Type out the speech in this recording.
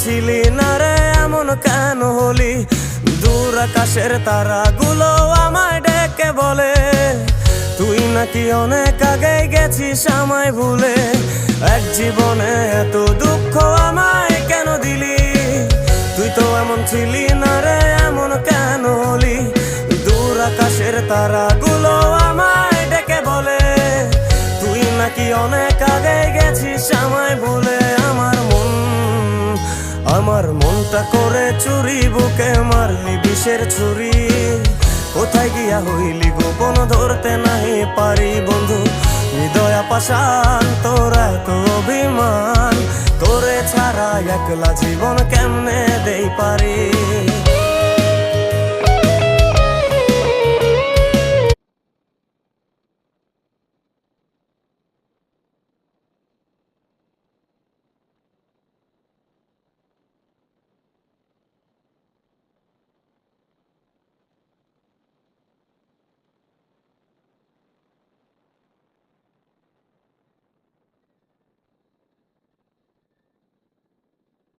ছিলি না রে এমন কেন হলি? দূর আকাশের তারাগুলো আমায় ডেকে বলে তুই নাকি অনেক আগে গেছিস আমায় ভুলে। এক জীবনে এত দুঃখ আমায় কেন দিলি? তুই তো এমন ছিলি না রে এমন কেন হলি? দূর আকাশের তারাগুলো আমায় ডেকে বলে তুই নাকি অনেক আগে গেছিস আমায় ভুলে। আমার মনটা করে চুরি, বুকে মারলি বিষের ছুরি। কোথায় গিয়া হইলি গোপন ধরতে নাহি পারি বন্ধু। হৃদয় পাষাণ তোর এত অভিমান, তোরে ছাড়া একলা জীবন কেমনে দেই পারি?